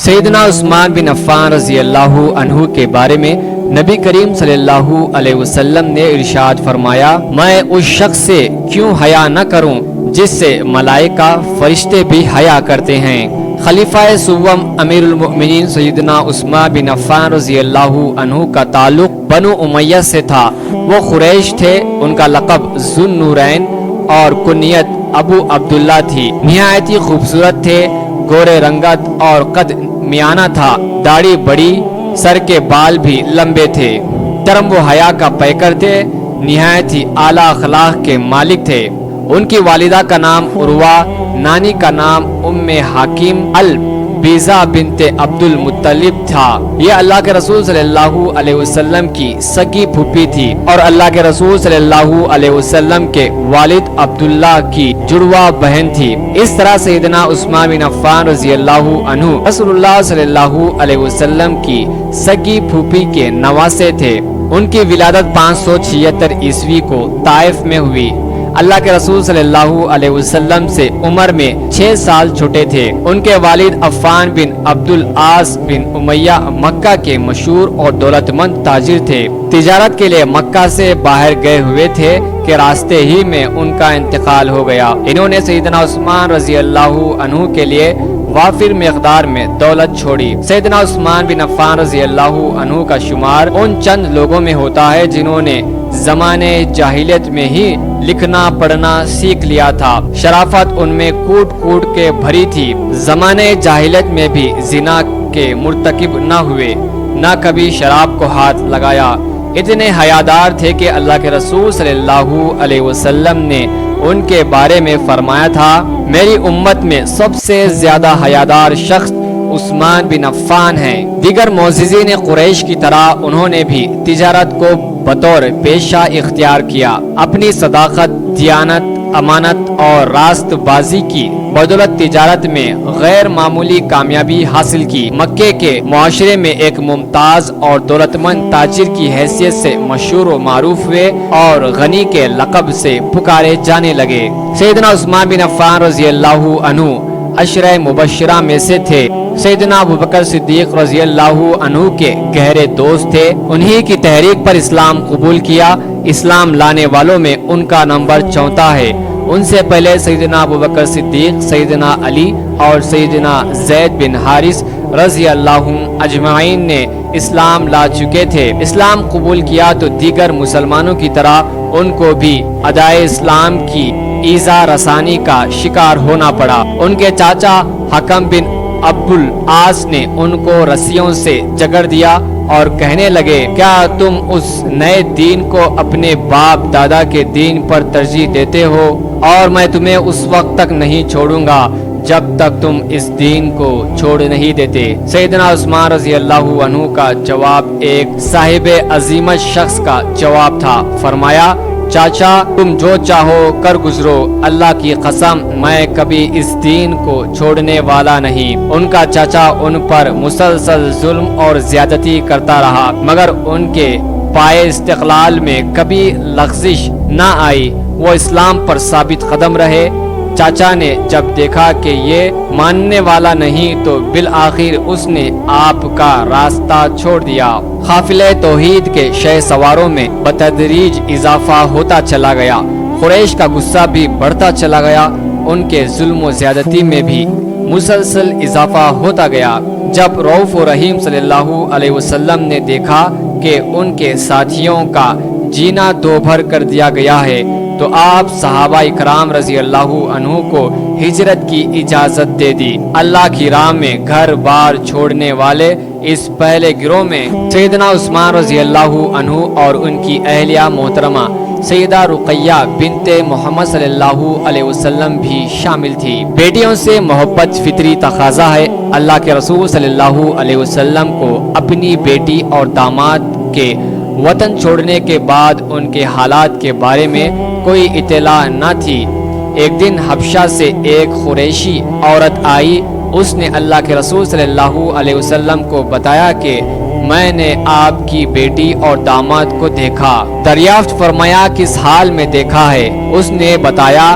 सैयदना उस्मान बिन अफ़्फ़ान रज़ी अल्लाहु अन्हु के बारे में नबी करीम सल्लल्लाहु अलैहि वसल्लम ने इरशाद फरमाया, मैं उस शख्स से क्यों हया न करूं जिससे मलाइका फरिश्ते भी हया करते हैं। खलीफा सुव्वम अमीरुल मोमिनीन सैयदना उस्मान बिन अफ़्फ़ान रज़ी अल्लाहु अन्हु का ताल्लुक बनु उमय्या से था। वो कुरैश थे। उनका लक़ब ज़ुन्नूरैन और कुनियत अबू अब्दुल्ला थी। निहायत ही खूबसूरत थे। गोरे रंगत और कद मियाना था। दाढ़ी बड़ी, सर के बाल भी लंबे थे। तरम वो हया का पैकर थे। निहायत ही आला अखलाक के मालिक थे। उनकी वालिदा का नाम उर्वा, नानी का नाम उम्मे हाकिम अल बीजा बिनते अब्दुल मुत्तलिब था। ये अल्लाह के रसूल सल्लल्लाहु अलैहि वसल्लम की सगी फूफी थी और अल्लाह के रसूल सल्लल्लाहु अलैहि वसल्लम के वालिद अब्दुल्ला की जुड़वा बहन थी। इस तरह सैयदना उस्मान बिन अफ़्फ़ान रज़ी अल्लाहु अन्हु रसूलुल्लाह सल्लल्लाहु अलैहि वसल्लम की सगी फूफी के नवासे थे। उनकी विलादत 576 ईस्वी को ताइफ में हुई। अल्लाह के रसूल सल्लल्लाहु अलैहि वसल्लम से उम्र में 6 साल छोटे थे। उनके वालिद अफ़्फ़ान बिन अब्दुल आस बिन उमैया मक्का के मशहूर और दौलतमंद ताजिर थे। तिजारत के लिए मक्का से बाहर गए हुए थे कि रास्ते ही में उनका इंतकाल हो गया। इन्होंने सैयदना उस्मान रज़ी अल्लाहु अन्हु के लिए वाफिर मिक़दार में दौलत छोड़ी। सैयदना उस्मान बिन अफ़्फ़ान रज़ी अल्लाहु अन्हु का शुमार उन चंद लोगों में होता है जिन्होंने ज़माने जाहिलियत में ही लिखना पढ़ना सीख लिया था। शराफत उनमें कूट कूट के भरी थी। ज़माने जाहिलियत में भी जिना के मुर्तकिब न हुए, न कभी शराब को हाथ लगाया। इतने हयादार थे कि अल्लाह के रसूल सल्लल्लाहु अलैहि वसल्लम ने उनके बारे में फरमाया था, मेरी उम्मत में सबसे ज्यादा हयादार शख्स उस्मान बिन अफ़्फ़ान हैं। दीगर मोअज़्ज़िज़ीन कुरैश की तरह उन्होंने भी तिजारत को बतौर पेशा इख्तियार किया। अपनी सदाकत, दियानत, अमानत और रास्तबाजी की बदौलत तिजारत में गैर मामूली कामयाबी हासिल की। मक्के के मुआशरे में एक मुमताज और दौलतमंद ताजिर की हैसियत से मशहूर व मारूफ हुए और गनी के लक़ब से पुकारे जाने लगे। सैयदना उस्मान बिन अफ़्फ़ान रज़ी अल्लाहु अन्हु अशरे मुबश्शिरा में से थे। सैयदना अबू बकर सिद्दीक़ रज़ी अल्लाहु अन्हु के गहरे दोस्त थे। उन्हीं की तहरीक पर इस्लाम कबूल किया। इस्लाम लाने वालों में उनका नंबर 4था है। उनसे पहले सैयदना अबू बकर सिद्दीक़, सैयदना अली और सैयदना ज़ैद बिन हारिस रज़ी अल्लाहु अजमाइन ने इस्लाम ला चुके थे। इस्लाम कबूल किया तो दीगर मुसलमानों की तरह उनको भी अदाए इस्लाम की ईज़ा रसानी का शिकार होना पड़ा। उनके चाचा हकम बिन अब्दुल आस ने उनको रस्सियों से जकड़ दिया और कहने लगे, क्या तुम उस नए दीन को अपने बाप दादा के दीन पर तरजीह देते हो? और मैं तुम्हें उस वक्त तक नहीं छोड़ूंगा जब तक तुम इस दीन को छोड़ नहीं देते। सैयदना उस्मान रज़ी अल्लाहु अन्हु का जवाब एक साहिब अजीमत शख्स का जवाब था। फरमाया, चाचा तुम जो चाहो कर गुजरो, अल्लाह की कसम मैं कभी इस दीन को छोड़ने वाला नहीं। उनका चाचा उन पर मुसलसल जुल्म और ज्यादती करता रहा मगर उनके पाए इस्तिक़लाल में कभी लग़ज़िश न आई। वो इस्लाम पर साबित कदम रहे। चाचा ने जब देखा कि ये मानने वाला नहीं तो बिल आखिर उसने आपका रास्ता छोड़ दिया। काफिले तौहीद के शह सवारों में बतदरीज इजाफा होता चला गया। कुरैश का गुस्सा भी बढ़ता चला गया। उनके जुल्म ज्यादती में भी मुसलसल इजाफा होता गया। जब रऊफ व रहीम सल्लल्लाहु अलैहि वसल्लम ने देखा कि उनके साथियों का जीना दोभर कर दिया गया है तो आप सहाबा इकराम रज़ी अल्लाहु अन्हु को हिजरत की इजाज़त दे दी। अल्लाह की राह में घर बार छोड़ने वाले इस पहले गिरोह में सैयदना उस्मान रज़ी अल्लाहु अन्हु और उनकी अहलिया मोहतरमा सैयदा रुक़ैया बिनते मोहम्मद सल्लल्लाहु अलैहि वसल्लम भी शामिल थी। बेटियों से मोहब्बत फितरी तकाज़ा है। अल्लाह के रसूल सल्लल्लाहु अलैहि वसल्लम को अपनी बेटी और दामाद के वतन छोड़ने के बाद उनके हालात के बारे में कोई इत्तला न थी। एक दिन हबशा से एक कुरैशी औरत आई। उसने अल्लाह के रसूल सल्लल्लाहु अलैहि वसल्लम को बताया कि मैंने आपकी बेटी और दामाद को देखा। दरियाफ्त फरमाया किस हाल में देखा है? उसने बताया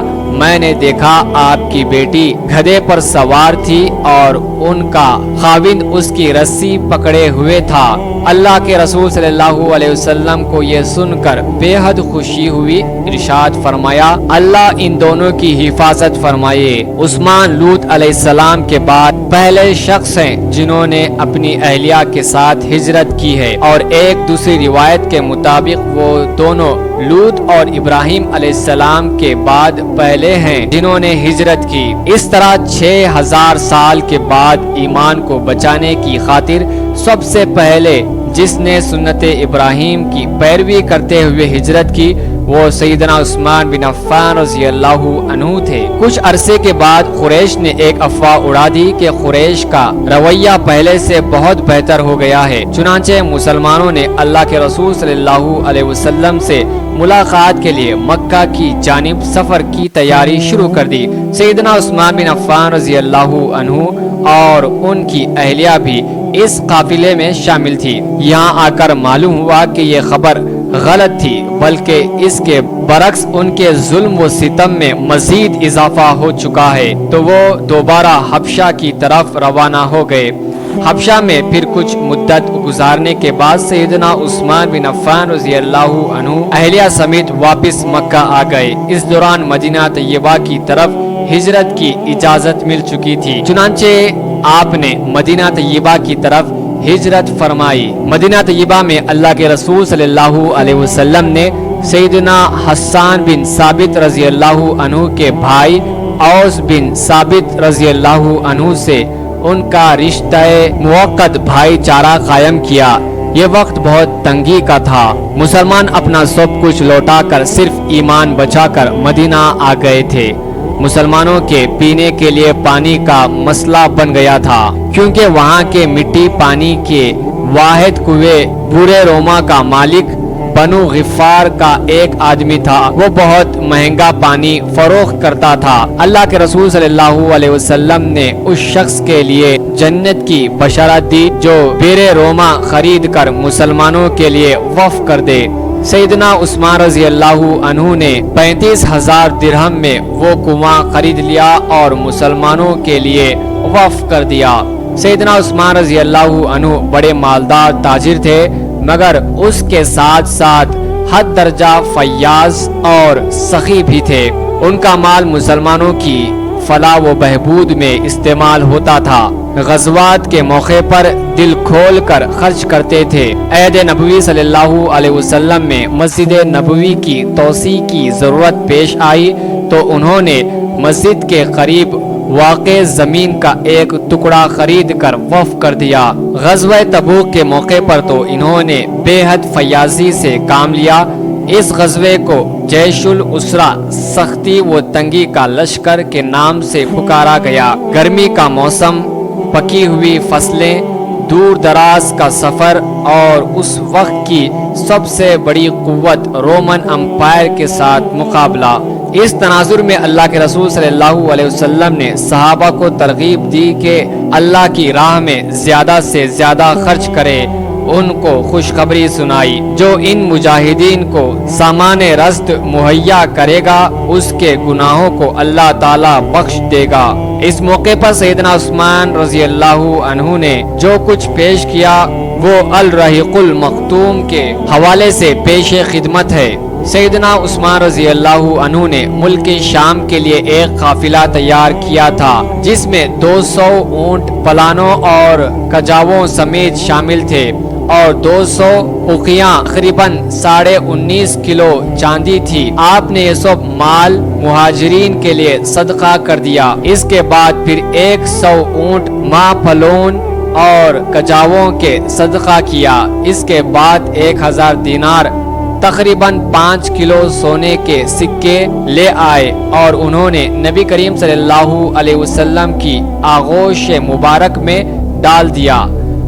میں نے دیکھا آپ کی بیٹی گدھے پر سوار تھی اور ان کا خاوند اس کی رسی پکڑے ہوئے تھا۔ اللہ کے رسول صلی اللہ علیہ وسلم کو یہ سن کر بے حد خوشی ہوئی۔ ارشاد فرمایا اللہ ان دونوں کی حفاظت فرمائے۔ عثمان لوط علیہ السلام کے بعد پہلے شخص ہیں جنہوں نے اپنی اہلیہ کے ساتھ ہجرت کی ہے، اور ایک دوسری روایت کے مطابق وہ دونوں لوط اور ابراہیم علیہ السلام کے بعد پہلے ہیں جنہوں نے ہجرت کی۔ اس طرح 6000 سال کے بعد ایمان کو بچانے کی خاطر سب سے پہلے جس نے سنت ابراہیم کی پیروی کرتے ہوئے ہجرت کی وہ سیدنا عثمان بن عفان رضی اللہ عنہ تھے۔ کچھ عرصے کے بعد قریش نے ایک افواہ اڑا دی کہ قریش کا رویہ پہلے سے بہت بہتر ہو گیا ہے، چنانچہ مسلمانوں نے اللہ کے رسول صلی اللہ علیہ وسلم سے ملاقات کے لیے مکہ کی جانب سفر کی تیاری شروع کر دی۔ سیدنا عثمان بن عفان رضی اللہ عنہ اور ان کی اہلیہ بھی اس قافلے میں شامل تھی۔ یہاں آ کر معلوم ہوا کہ یہ خبر غلط تھی، بلکہ اس کے برعکس ان کے ظلم و ستم میں مزید اضافہ ہو چکا ہے، تو وہ دوبارہ حبشہ کی طرف روانہ ہو گئے۔ حبشہ میں پھر کچھ مدت گزارنے کے بعد سیدنا عثمان بن عفان رضی اللہ عنہ اہلیہ سمیت واپس مکہ آ گئے۔ اس دوران مدینہ طیبہ کی طرف ہجرت کی اجازت مل چکی تھی، چنانچہ آپ نے مدینہ طیبہ کی طرف ہجرت فرمائی۔ مدینہ طیبہ میں اللہ کے رسول صلی اللہ علیہ وسلم نے سیدنا حسان بن ثابت رضی اللہ عنہ کے بھائی اوس بن ثابت رضی اللہ عنہ سے ان کا رشتہ موقت بھائی چارہ قائم کیا۔ یہ وقت بہت تنگی کا تھا، مسلمان اپنا سب کچھ لوٹا کر صرف ایمان بچا کر مدینہ آ گئے تھے۔ مسلمانوں کے پینے کے لیے پانی کا مسئلہ بن گیا تھا، کیونکہ وہاں کے مٹی پانی کے واحد کنویں بورے روما کا مالک بنو غفار کا ایک آدمی تھا، وہ بہت مہنگا پانی فروخت کرتا تھا۔ اللہ کے رسول صلی اللہ علیہ وسلم نے اس شخص کے لیے جنت کی بشارت دی جو بیر روما خرید کر مسلمانوں کے لیے وقف کر دے۔ سیدنا عثمان رضی اللہ عنہ نے 35,000 درہم میں وہ کنواں خرید لیا اور مسلمانوں کے لیے وقف کر دیا۔ سیدنا عثمان رضی اللہ عنہ بڑے مالدار تاجر تھے، مگر اس کے ساتھ ساتھ حد درجہ فیاض اور سخی بھی تھے۔ ان کا مال مسلمانوں کی فلاح و بہبود میں استعمال ہوتا تھا۔ غزوات کے موقع پر دل کھول کر خرچ کرتے تھے۔ عہد نبوی صلی اللہ علیہ وسلم میں مسجد نبوی کی توسیع کی ضرورت پیش آئی تو انہوں نے مسجد کے قریب واقع زمین کا ایک ٹکڑا خرید کر وقف کر دیا۔ غزوہ تبوک کے موقع پر تو انہوں نے بے حد فیاضی سے کام لیا۔ اس غزوے کو جیش الاسرا سختی و تنگی کا لشکر کے نام سے پکارا گیا۔ گرمی کا موسم، پکی ہوئی فصلیں، دور دراز کا سفر اور اس وقت کی سب سے بڑی قوت رومن امپائر کے ساتھ مقابلہ، اس تناظر میں اللہ کے رسول صلی اللہ علیہ وسلم نے صحابہ کو ترغیب دی کہ اللہ کی راہ میں زیادہ سے زیادہ خرچ کرے۔ ان کو خوشخبری سنائی، جو ان مجاہدین کو سامان رزق مہیا کرے گا اس کے گناہوں کو اللہ تعالی بخش دے گا۔ اس موقع پر سیدنا عثمان رضی اللہ عنہ نے جو کچھ پیش کیا وہ الرحیق المختوم کے حوالے سے پیش خدمت ہے۔ سیدنا عثمان رضی اللہ عنہ نے ملک شام کے لیے ایک قافلہ تیار کیا تھا جس میں 200 اونٹ، پلانوں اور کجاووں سمیت شامل تھے اور 200 اقیاں تقریباً 19.5 کلو چاندی تھی۔ آپ نے یہ سب مال مہاجرین کے لیے صدقہ کر دیا۔ اس کے بعد پھر 100 اونٹ ماں پھلون اور کجاووں کے صدقہ کیا۔ اس کے بعد 1000 دینار تقریباً 5 کلو سونے کے سکے لے آئے اور انہوں نے نبی کریم صلی اللہ علیہ وسلم کی آغوش مبارک میں ڈال دیا۔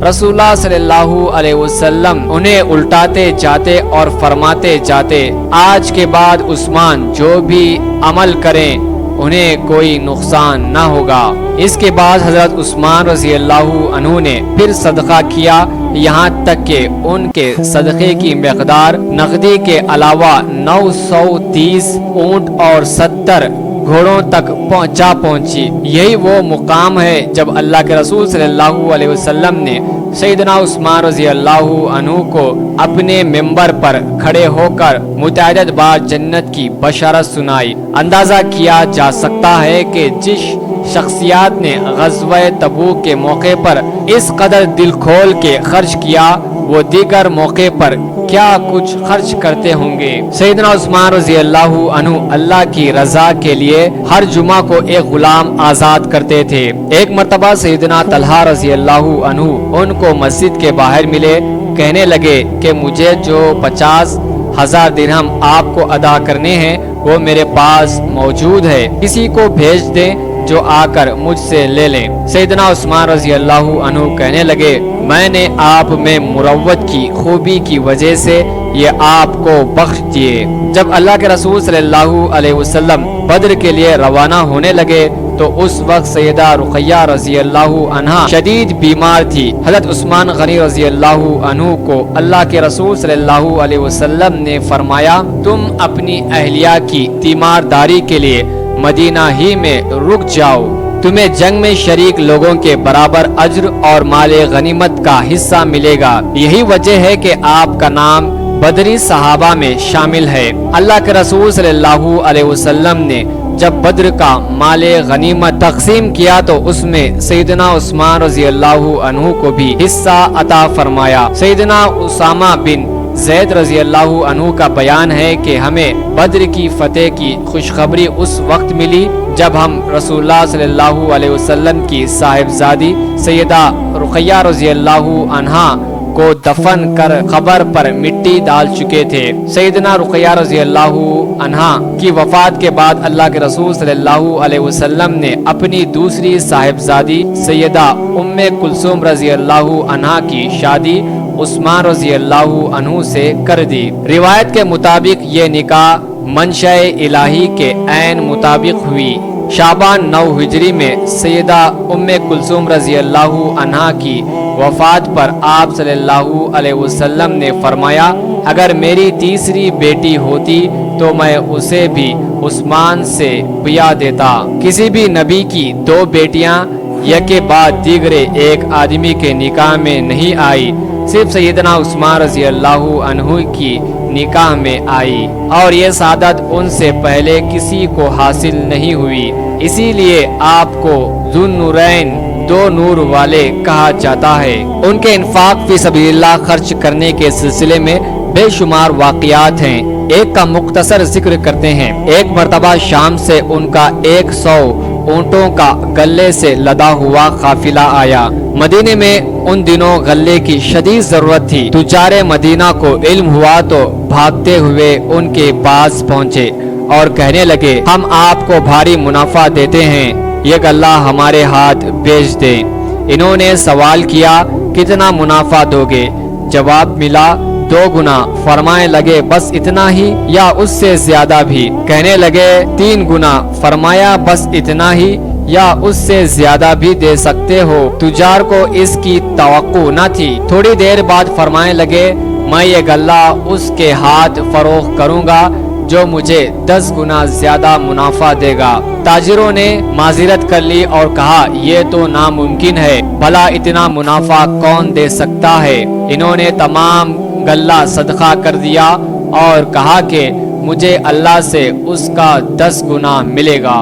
رسول اللہ صلی اللہ علیہ وسلم انہیں الٹاتے جاتے اور فرماتے جاتے، آج کے بعد عثمان جو بھی عمل کریں انہیں کوئی نقصان نہ ہوگا۔ اس کے بعد حضرت عثمان رضی اللہ عنہ نے پھر صدقہ کیا، یہاں تک کہ ان کے صدقے کی مقدار نقدی کے علاوہ 930 اونٹ اور 70 घोड़ों तक पहुंची। यही वो मुकाम है जब अल्लाह के रसूल सल्लल्लाहु अलैहि वसल्लम ने सैयदना उस्मान रज़ी अल्लाहु अन्हु को अपने मिंबर पर खड़े होकर मुतअद्दिद बार जन्नत की बशारत सुनाई। अंदाजा किया जा सकता है कि जिस शख्सियत ने ग़ज़वा तबूक के मौके पर इस कदर दिल खोल के खर्च किया, वो दीगर मौके पर क्या कुछ खर्च करते होंगे। सैयदना उस्मान रज़ी अल्लाहु अन्हु अल्लाह की रजा के लिए हर जुमा को एक गुलाम आजाद करते थे। एक मर्तबा सैयदना तलहा रज़ी अल्लाहु अन्हु उनको मस्जिद के बाहर मिले। कहने लगे कि मुझे जो 50,000 दिरहम आपको अदा करने हैं वो मेरे पास मौजूद है, किसी को भेज दें जो आकर मुझसे ले लें। सैयदना उस्मान रज़ी अल्लाहु अन्हु कहने लगे, मैंने आप में मुरव्वत की खूबी की वजह से ये आपको बख्श दिए। जब अल्लाह के रसूल सल्लल्लाहु अलैहि वसल्लम बद्र के लिए रवाना होने लगे तो उस वक्त सैयदा रुक़ैया रज़ी अल्लाहु अन्हा शदीद बीमार थी। हज़रत उस्मान गनी रज़ी अल्लाहु अन्हु को अल्लाह के रसूल सल्लल्लाहु अलैहि वसल्लम ने फरमाया, तुम अपनी अहलिया की तीमारदारी के लिए मदीना ही में रुक जाओ, तुम्हें जंग में शरीक लोगों के बराबर अज्र और माले गनीमत का हिस्सा मिलेगा। यही वजह है कि आपका नाम बदरी सहाबा में शामिल है। अल्लाह के रसूल सल्लल्लाहु अलैहि वसल्लम ने जब बद्र का माले गनीमत तकसीम किया तो उसमें सैयदना उस्मान रज़ी अल्लाहु अन्हु को भी हिस्सा अता फरमाया। सैयदना उसामा बिन ज़ैद रज़ी अल्लाहु अन्हु का बयान है कि हमें बद्र की फतेह की खुशखबरी उस वक्त मिली जब हम रसूलुल्लाह सल्लल्लाहु अलैहि वसल्लम की साहिबजादी सैयदा रुक़ैया रज़ी अल्लाहु अन्हा को दफन कर कब्र पर मिट्टी डाल चुके थे। सैयदना रुक़ैया रज़ी अल्लाहु अन्हा की वफात के बाद अल्लाह के रसूल सल्लल्लाहु अलैहि वसल्लम ने अपनी दूसरी साहिबजादी सैयदा उम्मे कुलसूम रज़ी अल्लाहु अन्हा की शादी उस्मान रज़ी अल्लाहु अन्हु से कर दी। रिवायत के मुताबिक ये निकाह मंशा-ए इलाही के ऐन मुताबिक हुई। शाबान 9 हिजरी में सैयदा उम्मे कुलसूम रज़ी अल्लाहु अन्हा की वफात पर आप सल्लल्लाहु अलैहि वसल्लम ने फरमाया, अगर मेरी तीसरी बेटी होती तो मैं उसे भी उस्मान से ब्याह देता। किसी भी नबी की 2 बेटियां यके बाद दीगरे एक आदमी के निकाह में नहीं आई, सिर्फ सैयदना उस्मान रज़ी अल्लाहु अन्हु की निकाह में आई और ये सादत उनसे पहले किसी को हासिल नहीं हुई। इसीलिए आपको ज़ुन्नूरैन 2 नूर वाले कहा जाता है। उनके इन्फाक फी सबीलिल्लाह खर्च करने के सिलसिले में बेशुमार वाक़ियात हैं। एक का मुख्तसर जिक्र करते हैं। एक मर्तबा शाम से उनका 100 ऊँटों का गले से लदा हुआ काफिला आया। मदीने में उन दिनों गले की शदीद जरूरत थी। तुजारे मदीना को इल्म हुआ तो भागते हुए उनके पास पहुँचे और कहने लगे, हम आपको भारी मुनाफा देते हैं, ये गल्ला हमारे हाथ बेच दें। इन्होंने सवाल किया, कितना मुनाफा दोगे? जवाब मिला, 2 गुना। फरमाने लगे, बस इतना ही या उससे ज्यादा भी? कहने लगे 3 गुना। फरमाया, बस इतना ही या उससे ज्यादा भी दे सकते हो? तुजार को इसकी तवक्को न थी। थोड़ी देर बाद फरमाने लगे, मैं ये गल्ला उसके हाथ फरोख्त करूंगा जो मुझे 10 गुना ज्यादा मुनाफा देगा। ताजिरों ने माजिरत कर ली और कहा, ये तो नामुमकिन है, भला इतना मुनाफा कौन दे सकता है? इन्होंने तमाम गल्ला सदका कर दिया और कहा कि मुझे अल्लाह से उसका 10 गुना मिलेगा।